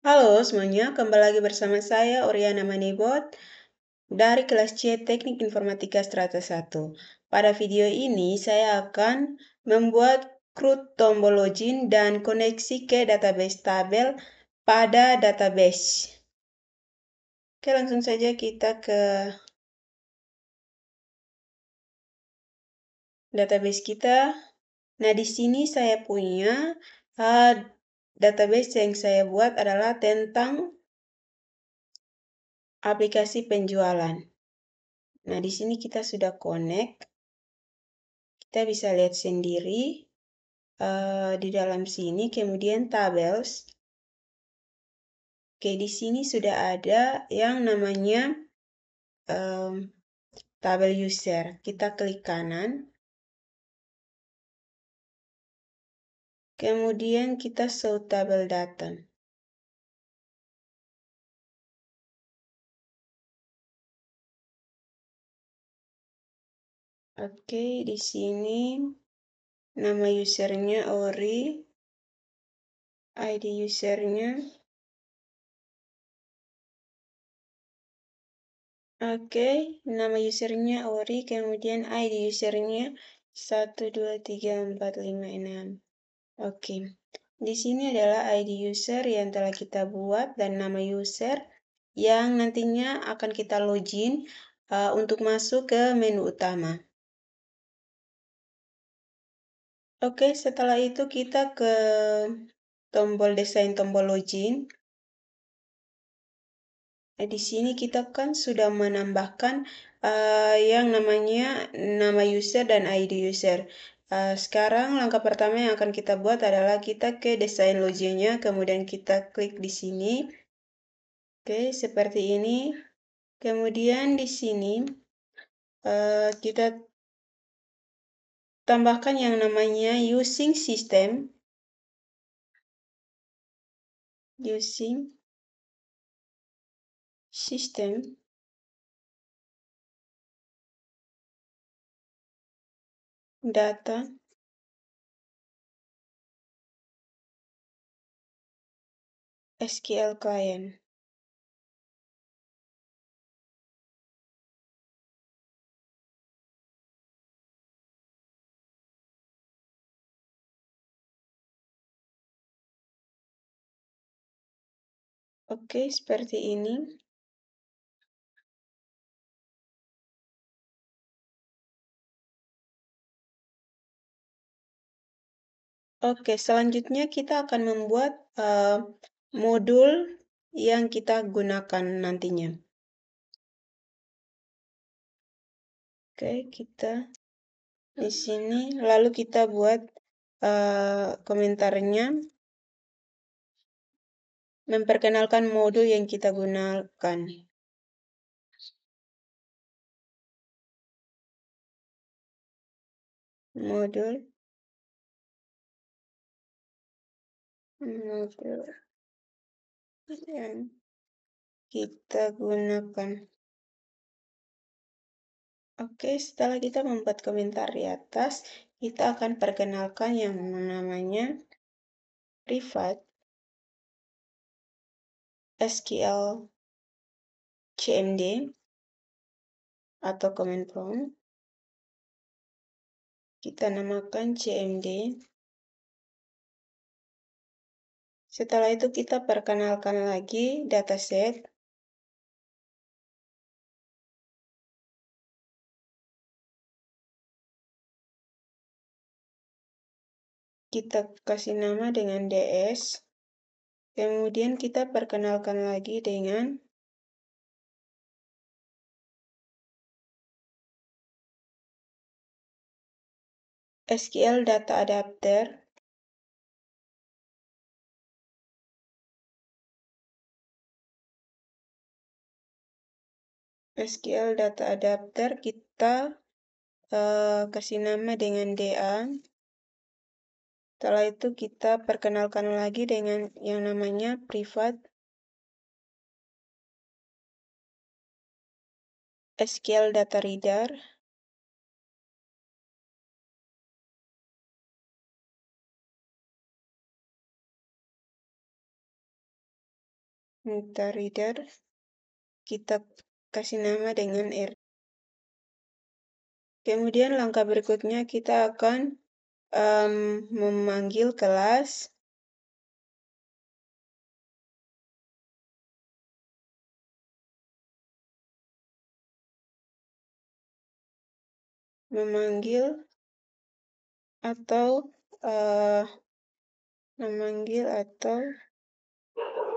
Halo semuanya, kembali lagi bersama saya Oriana Manibot dari kelas C Teknik Informatika Strata 1. Pada video ini saya akan membuat CRUD tombol login dan koneksi ke database tabel pada database. Oke, langsung saja kita ke database kita. Nah, di sini saya punya database yang saya buat adalah tentang aplikasi penjualan. Nah, di sini kita sudah connect. Kita bisa lihat sendiri di dalam sini, kemudian tables. Oke, di sini sudah ada yang namanya tabel user. Kita klik kanan. Kemudian kita show tabel data. Oke, di sini nama usernya Ori, ID usernya. Oke, nama usernya Ori, kemudian ID usernya 1234556. Oke, di sini adalah ID user yang telah kita buat dan nama user yang nantinya akan kita login untuk masuk ke menu utama. Oke, setelah itu kita ke tombol desain tombol login. Di sini kita kan sudah menambahkan yang namanya nama user dan ID user. Sekarang langkah pertama yang akan kita buat adalah kita ke desain loginnya, kemudian kita klik di sini. Oke, seperti ini. Kemudian di sini kita tambahkan yang namanya using system. Using system. Data. SQL client. Oke, seperti ini. Oke, selanjutnya kita akan membuat modul yang kita gunakan nantinya. Oke, kita di sini lalu kita buat komentarnya, memperkenalkan modul yang kita gunakan. Modul yang kita gunakan. Oke, setelah kita membuat komentar di atas, kita akan perkenalkan yang namanya privat SQL CMD atau command prompt. Kita namakan CMD. Setelah itu kita perkenalkan lagi dataset. Kita kasih nama dengan DS. Kemudian kita perkenalkan lagi dengan SQL Data Adapter. SQL Data Adapter kita kasih nama dengan DA. Setelah itu kita perkenalkan lagi dengan yang namanya privat SQL Data Reader. Minta reader, kita kasih nama dengan R. Kemudian langkah berikutnya kita akan memanggil kelas.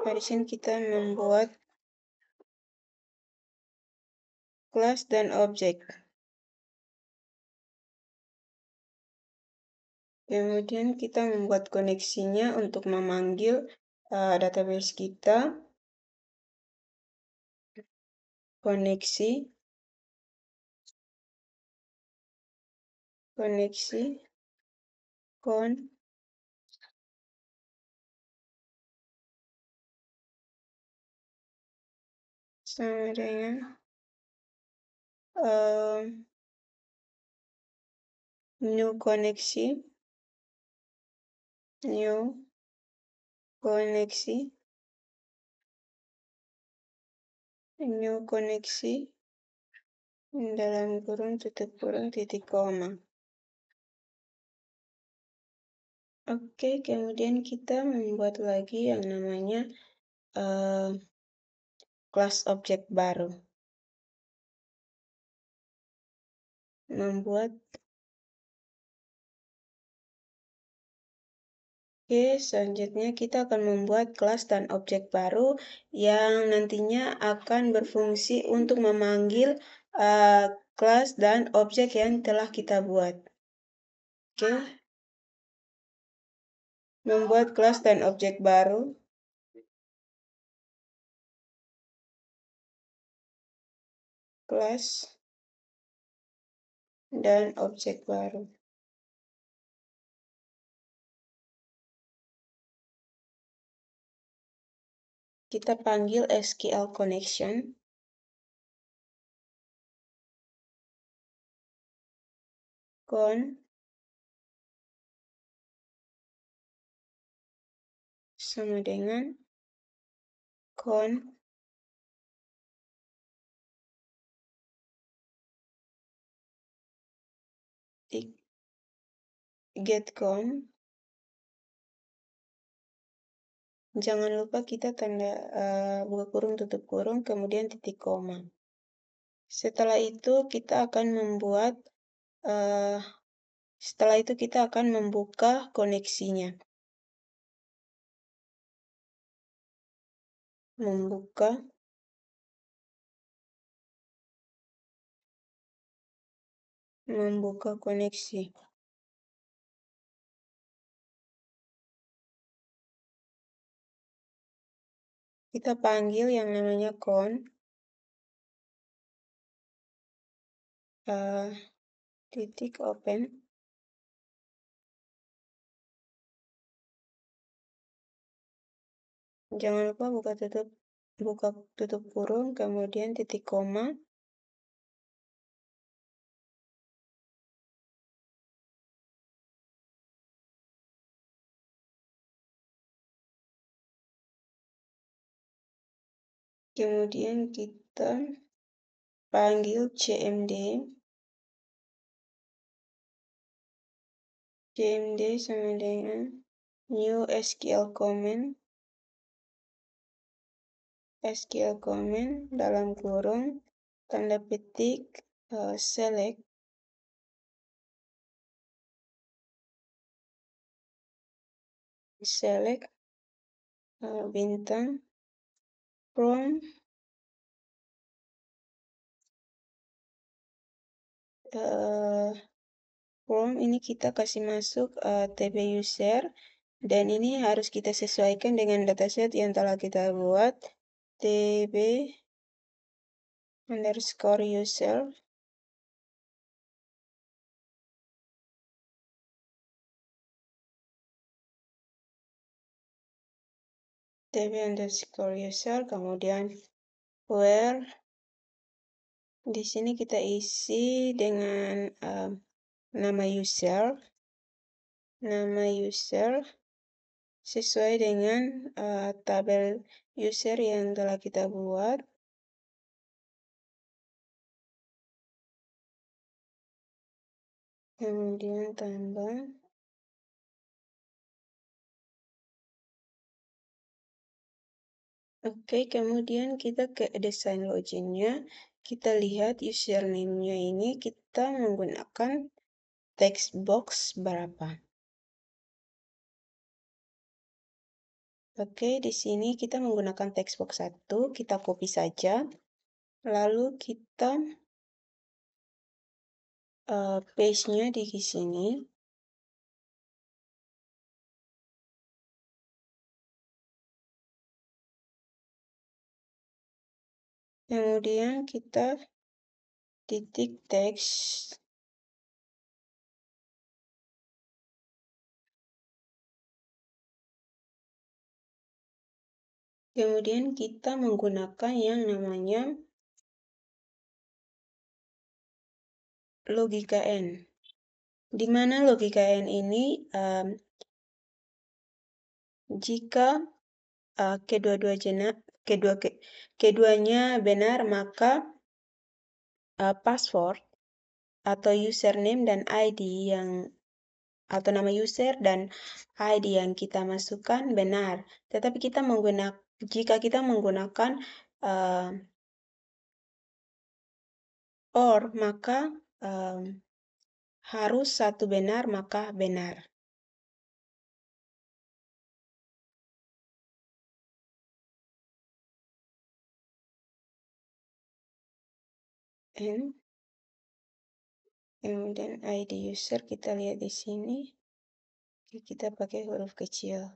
Di sini kita membuat kelas dan objek. Kemudian kita membuat koneksinya untuk memanggil database kita. Koneksi kon sama dengan new koneksi dalam kurung tutup kurung titik koma. Oke, kemudian kita membuat lagi yang namanya kelas objek baru. Selanjutnya kita akan membuat kelas dan objek baru yang nantinya akan berfungsi untuk memanggil kelas dan objek yang telah kita buat. Membuat kelas dan objek baru. Kelas dan objek baru. Kita panggil SQL connection. Sama dengan getCon. Jangan lupa kita tanda buka kurung tutup kurung kemudian titik koma. Setelah itu kita akan membuka koneksinya. Membuka koneksi. Kita panggil yang namanya titik open. Jangan lupa buka tutup kurung kemudian titik koma. Kemudian kita panggil cmd. cmd sama dengan new SQL comment dalam kurung tanda petik select bintang from ini kita kasih masuk tb user dan ini harus kita sesuaikan dengan dataset yang telah kita buat tb underscore user kemudian where di sini kita isi dengan nama user sesuai dengan tabel user yang telah kita buat. Kemudian tambah. Oke, kemudian kita ke desain loginnya. Kita lihat username-nya ini kita menggunakan text box berapa. Oke, di sini kita menggunakan text box 1, kita copy saja. Lalu kita paste-nya di sini. Kemudian kita titik teks. Kemudian kita menggunakan yang namanya logika N. Di mana logika N ini jika keduanya benar, maka password atau username dan ID atau nama user dan ID yang kita masukkan benar. Tetapi jika kita menggunakan OR, maka harus satu benar, maka benar. N. Kemudian ID user kita lihat di sini. Kita pakai huruf kecil.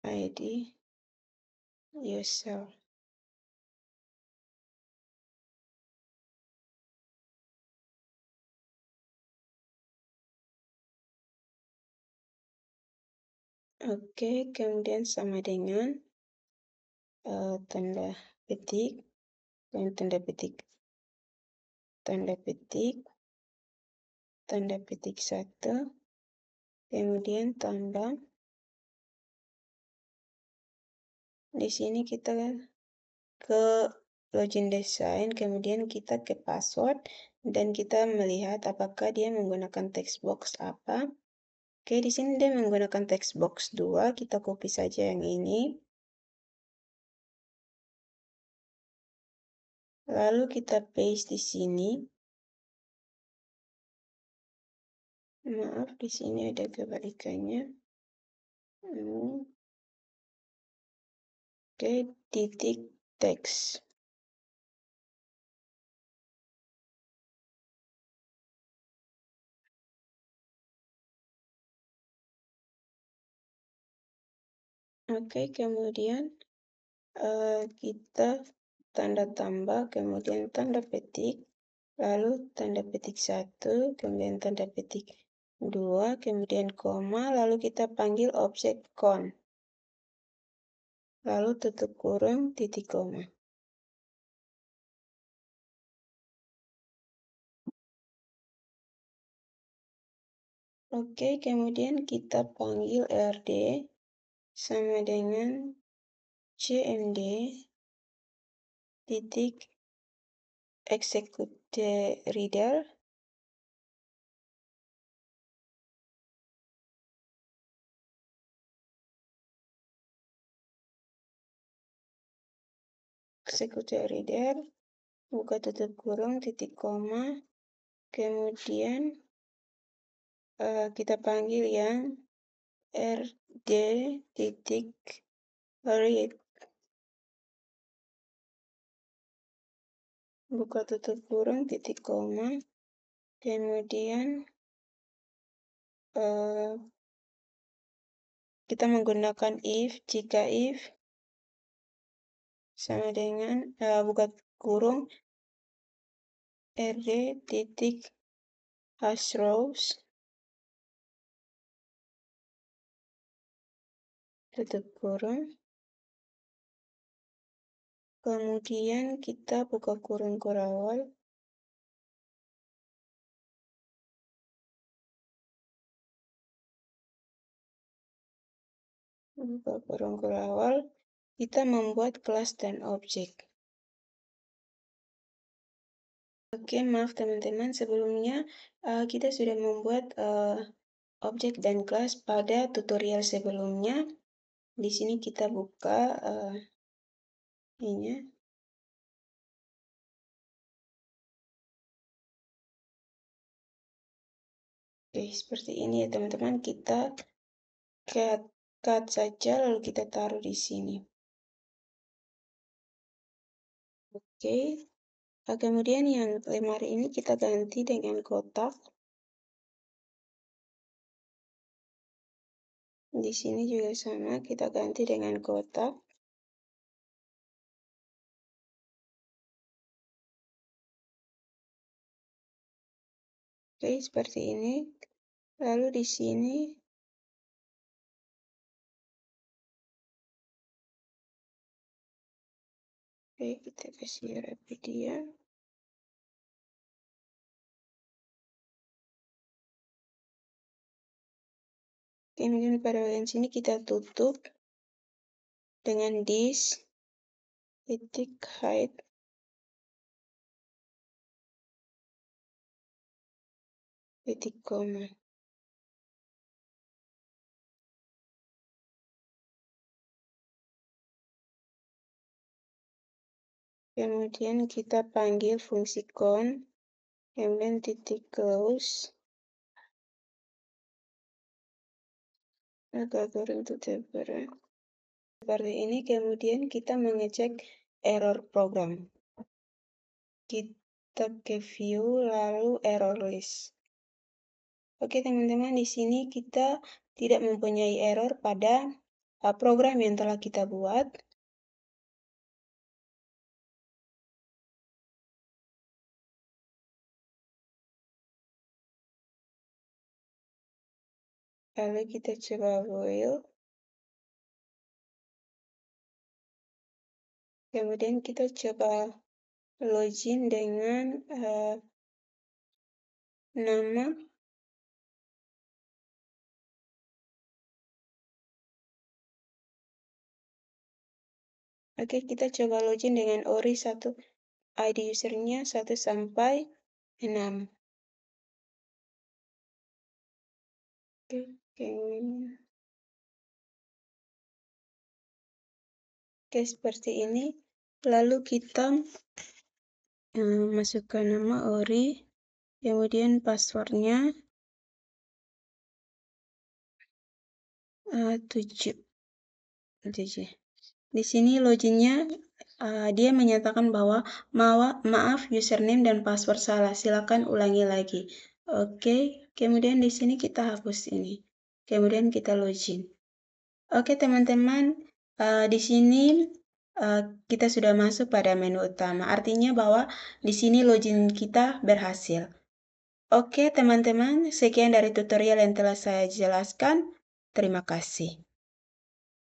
ID user. Oke, kemudian sama dengan tanda petik dan tanda petik 1, kemudian tambah. Di sini kita ke login design, kemudian kita ke password dan kita melihat apakah dia menggunakan text box apa. Oke, di sini dia menggunakan text box 2, kita copy saja yang ini. Lalu kita paste di sini. Maaf, di sini ada kebalikannya. Oke, titik teks. Oke, kemudian kita tanda tambah, kemudian tanda petik, lalu tanda petik 1, kemudian tanda petik 2, kemudian koma, lalu kita panggil objek con. Lalu tutup kurung, titik koma. Oke, kemudian kita panggil rd sama dengan cmd titik execute reader. Execute reader, buka tutup kurung, titik koma, kemudian kita panggil yang rd titik read, buka tutup kurung, titik koma, kemudian kita menggunakan if, jika if sama dengan buka kurung rd titik hash rows, tutup kurung, kemudian kita buka kurung kurawal, Buka kurung awal, kita membuat kelas dan objek. Oke, maaf teman-teman, sebelumnya kita sudah membuat objek dan kelas pada tutorial sebelumnya. Di sini kita buka ini. Oke, seperti ini ya teman-teman. Kita cut saja lalu kita taruh di sini. Oke. Kemudian yang lemari ini kita ganti dengan kotak. Di sini juga sama, kita ganti dengan kotak. Oke, seperti ini. Lalu di sini oke, kita kasih rapid dia. Kemudian pada bagian sini kita tutup dengan this titik height titik koma. Kemudian kita panggil fungsi count, kemudian titik close. Agak untuk temporary. Seperti ini, kemudian kita mengecek error program. Kita ke view, lalu error list. Oke teman-teman, di sini kita tidak mempunyai error pada program yang telah kita buat. Lalu kita coba build. Kemudian kita coba login dengan nama. Oke, kita coba login dengan ori 1. ID usernya 1 sampai 6. Oke, seperti ini. Lalu kita masukkan nama ori, kemudian passwordnya 7. Di sini loginnya dia menyatakan bahwa maaf username dan password salah, silakan ulangi lagi. Oke, kemudian di sini kita hapus ini. Kemudian kita login. Oke teman-teman, di sini kita sudah masuk pada menu utama. Artinya bahwa di sini login kita berhasil. Oke teman-teman, sekian dari tutorial yang telah saya jelaskan. Terima kasih.